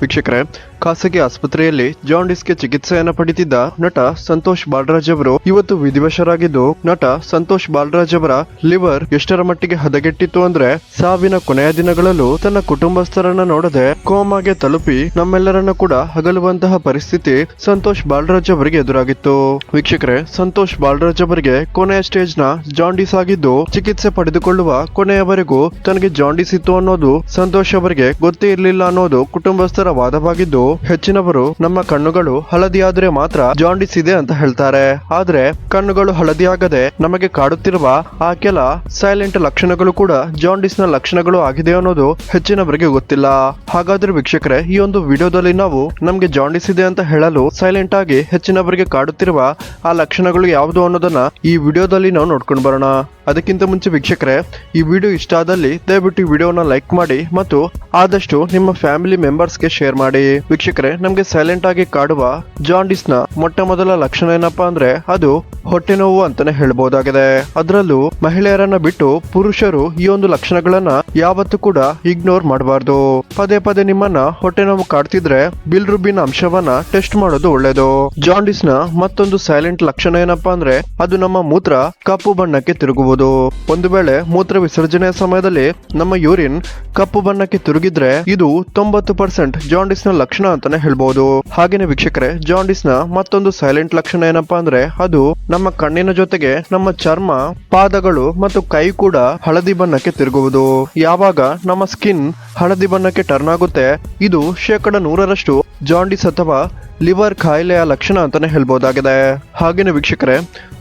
ವೀಕ್ಷಕರೇ, ಖಾಸಗಿ ಆಸ್ಪತ್ರೆಯಲ್ಲಿ ಜಾಂಡಿಸ್ಗೆ ಚಿಕಿತ್ಸೆಯನ್ನು ಪಡೆದಿದ್ದ ನಟ ಸಂತೋಷ್ ಬಾಲರಾಜ್ ಅವರು ಇವತ್ತು ವಿಧಿವಶರಾಗಿದ್ದು, ನಟ ಸಂತೋಷ್ ಬಾಲರಾಜ್ ಅವರ ಲಿವರ್ ಎಷ್ಟರ ಮಟ್ಟಿಗೆ ಹದಗೆಟ್ಟಿತ್ತು ಅಂದ್ರೆ ಸಾವಿನ ಕೊನೆಯ ದಿನಗಳಲ್ಲೂ ತನ್ನ ಕುಟುಂಬಸ್ಥರನ್ನ ನೋಡದೆ ಕೋಮಾಗೆ ತಲುಪಿ ನಮ್ಮೆಲ್ಲರನ್ನ ಕೂಡ ಅಗಲುವಂತಹ ಪರಿಸ್ಥಿತಿ ಸಂತೋಷ್ ಬಾಲರಾಜ್ ಅವರಿಗೆ ಎದುರಾಗಿತ್ತು. ವೀಕ್ಷಕರೇ, ಸಂತೋಷ್ ಬಾಲರಾಜ್ ಅವರಿಗೆ ಕೊನೆಯ ಸ್ಟೇಜ್ ನ ಜಾಂಡಿಸ್ ಆಗಿದ್ದು, ಚಿಕಿತ್ಸೆ ಪಡೆದುಕೊಳ್ಳುವ ಕೊನೆಯವರೆಗೂ ತನಗೆ ಜಾಂಡಿಸ್ ಇತ್ತು ಅನ್ನೋದು ಸಂತೋಷ್ ಅವರಿಗೆ ಗೊತ್ತೇ ಇರಲಿಲ್ಲ ಅನ್ನೋದು ಕುಟುಂಬಸ್ಥರ ವಾದವಾಗಿದ್ದು, ಹೆಚ್ಚಿನವರು ನಮ್ಮ ಕಣ್ಣುಗಳು ಹಳದಿಯಾದ್ರೆ ಮಾತ್ರ ಜಾಂಡಿಸ್ ಇದೆ ಅಂತ ಹೇಳ್ತಾರೆ. ಆದ್ರೆ ಕಣ್ಣುಗಳು ಹಳದಿಯಾಗದೆ ನಮಗೆ ಕಾಡುತ್ತಿರುವ ಆ ಕೆಲ ಸೈಲೆಂಟ್ ಲಕ್ಷಣಗಳು ಕೂಡ ಜಾಂಡಿಸ್ ನ ಲಕ್ಷಣಗಳು ಆಗಿದೆ ಅನ್ನೋದು ಹೆಚ್ಚಿನವರಿಗೆ ಗೊತ್ತಿಲ್ಲ. ಹಾಗಾದ್ರೆ ವೀಕ್ಷಕರೇ, ಈ ಒಂದು ವಿಡಿಯೋದಲ್ಲಿ ನಾವು ನಮ್ಗೆ ಜಾಂಡಿಸ್ ಇದೆ ಅಂತ ಹೇಳಲು ಸೈಲೆಂಟ್ ಆಗಿ ಹೆಚ್ಚಿನವರಿಗೆ ಕಾಡುತ್ತಿರುವ ಆ ಲಕ್ಷಣಗಳು ಯಾವುದು ಅನ್ನೋದನ್ನ ಈ ವಿಡಿಯೋದಲ್ಲಿ ನಾವು ನೋಡ್ಕೊಂಡು ಬರೋಣ. ಅದಕ್ಕಿಂತ ಮುಂಚೆ ವೀಕ್ಷಕರೇ, ಈ ವಿಡಿಯೋ ಇಷ್ಟ ಆದಲ್ಲಿ ದಯವಿಟ್ಟು ಈ ವಿಡಿಯೋನ ಲೈಕ್ ಮಾಡಿ ಮತ್ತು ಆದಷ್ಟು ನಿಮ್ಮ ಫ್ಯಾಮಿಲಿ ಮೆಂಬರ್ಸ್ಗೆ ಶೇರ್ ಮಾಡಿ. ವೀಕ್ಷಕರೇ, ನಮ್ಗೆ ಸೈಲೆಂಟ್ ಆಗಿ ಕಾಡುವ ಜಾಂಡಿಸ್ ನ ಮೊಟ್ಟ ಮೊದಲ ಲಕ್ಷಣ ಏನಪ್ಪಾ ಅಂದ್ರೆ ಅದು ಹೊಟ್ಟೆ ನೋವು ಅಂತಾನೆ ಹೇಳ್ಬಹುದಾಗಿದೆ. ಅದರಲ್ಲೂ ಮಹಿಳೆಯರನ್ನ ಬಿಟ್ಟು ಪುರುಷರು ಈ ಒಂದು ಲಕ್ಷಣಗಳನ್ನ ಯಾವತ್ತೂ ಕೂಡ ಇಗ್ನೋರ್ ಮಾಡಬಾರ್ದು. ಪದೇ ಪದೇ ನಿಮ್ಮನ್ನ ಹೊಟ್ಟೆ ನೋವು ಕಾಡ್ತಿದ್ರೆ ಬಿಲ್ರುಬಿನ್ ಅಂಶವನ್ನ ಟೆಸ್ಟ್ ಮಾಡೋದು ಒಳ್ಳೇದು. ಜಾಂಡಿಸ್ ನ ಮತ್ತೊಂದು ಸೈಲೆಂಟ್ ಲಕ್ಷಣ ಏನಪ್ಪಾ ಅಂದ್ರೆ ಅದು ನಮ್ಮ ಮೂತ್ರ ಕಪ್ಪು ಬಣ್ಣಕ್ಕೆ ತಿರುಗುವುದು. ಒಂದು ವೇಳೆ ಮೂತ್ರ ವಿಸರ್ಜನೆಯ ಸಮಯದಲ್ಲಿ ನಮ್ಮ ಯೂರಿನ್ ಕಪ್ಪು ಬಣ್ಣಕ್ಕೆ ತಿರುಗಿದ್ರೆ ಇದು 90% ಜಾಂಡಿಸ್ ನ ಲಕ್ಷಣ ಅಂತಾನೆ ಹೇಳ್ಬಹುದು. ಹಾಗೇನೆ ವೀಕ್ಷಕರೇ, ಜಾಂಡಿಸ್ ನ ಮತ್ತೊಂದು ಸೈಲೆಂಟ್ ಲಕ್ಷಣ ಏನಪ್ಪಾ ಅಂದ್ರೆ ಅದು ನಮ್ಮ ಕಣ್ಣಿನ ಜೊತೆಗೆ ನಮ್ಮ ಚರ್ಮ, ಪಾದಗಳು ಮತ್ತು ಕೈ ಕೂಡ ಹಳದಿ ಬಣ್ಣಕ್ಕೆ ತಿರುಗುವುದು. ಯಾವಾಗ ನಮ್ಮ ಸ್ಕಿನ್ ಹಳದಿ ಬಣ್ಣಕ್ಕೆ ಟರ್ನ್ ಆಗುತ್ತೆ, ಇದು 100% ಜಾಂಡಿಸ್ ಅಥವಾ ಲಿವರ್ ಕಾಯಿಲೆಯ ಲಕ್ಷಣ ಅಂತಾನೆ ಹೇಳ್ಬಹುದಾಗಿದೆ. ಹಾಗೇನೆ ವೀಕ್ಷಕರೇ,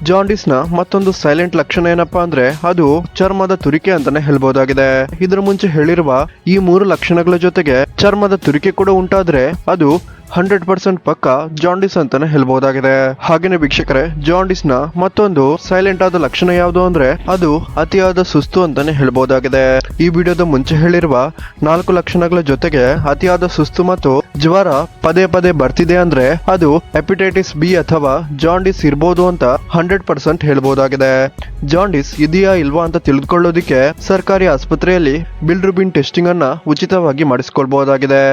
ಜಾಂಡಿಸ್ ನ ಮತ್ತೊಂದು ಸೈಲೆಂಟ್ ಲಕ್ಷಣ ಏನಪ್ಪಾ ಅಂದ್ರೆ ಅದು ಚರ್ಮದ ತುರಿಕೆ ಅಂತಾನೆ ಹೇಳ್ಬಹುದಾಗಿದೆ. ಇದರ ಮುಂಚೆ ಹೇಳಿರುವ ಈ 3 ಲಕ್ಷಣಗಳ ಜೊತೆಗೆ ಚರ್ಮದ ತುರಿಕೆ ಕೂಡ ಉಂಟಾದ್ರೆ ಅದು 100% ಪಕ್ಕ ಜಾಂಡಿಸ್ ಅಂತಾನೆ ಹೇಳ್ಬಹುದಾಗಿದೆ. ಹಾಗೇನೆ ವೀಕ್ಷಕರೇ, ಜಾಂಡಿಸ್ ನ ಮತ್ತೊಂದು ಸೈಲೆಂಟ್ ಆದ ಲಕ್ಷಣ ಯಾವುದು ಅಂದ್ರೆ ಅದು ಅತಿಯಾದ ಸುಸ್ತು ಅಂತಾನೆ ಹೇಳ್ಬಹುದಾಗಿದೆ. ಈ ವಿಡಿಯೋದ ಮುಂಚೆ ಹೇಳಿರುವ 4 ಲಕ್ಷಣಗಳ ಜೊತೆಗೆ ಅತಿಯಾದ ಸುಸ್ತು ಮತ್ತು ಜ್ವರ ಪದೇ ಪದೇ ಬರ್ತಿದೆ ಅಂದ್ರೆ ಅದು ಹೆಪಟೈಟಿಸ್ ಬಿ ಅಥವಾ ಜಾಂಡಿಸ್ ಇರ್ಬೋದು ಅಂತ 100% ಹೇಳ್ಬಹುದಾಗಿದೆ. ಜಾಂಡಿಸ್ ಇದೆಯಾ ಇಲ್ವಾ ಅಂತ ತಿಳಿದುಕೊಳ್ಳೋದಿಕ್ಕೆ ಸರ್ಕಾರಿ ಆಸ್ಪತ್ರೆಯಲ್ಲಿ ಬಿಲ್ರುಬಿನ್ ಟೆಸ್ಟಿಂಗ್ ಅನ್ನ ಉಚಿತವಾಗಿ ಮಾಡಿಸಿಕೊಳ್ಬಹುದಾಗಿದೆ.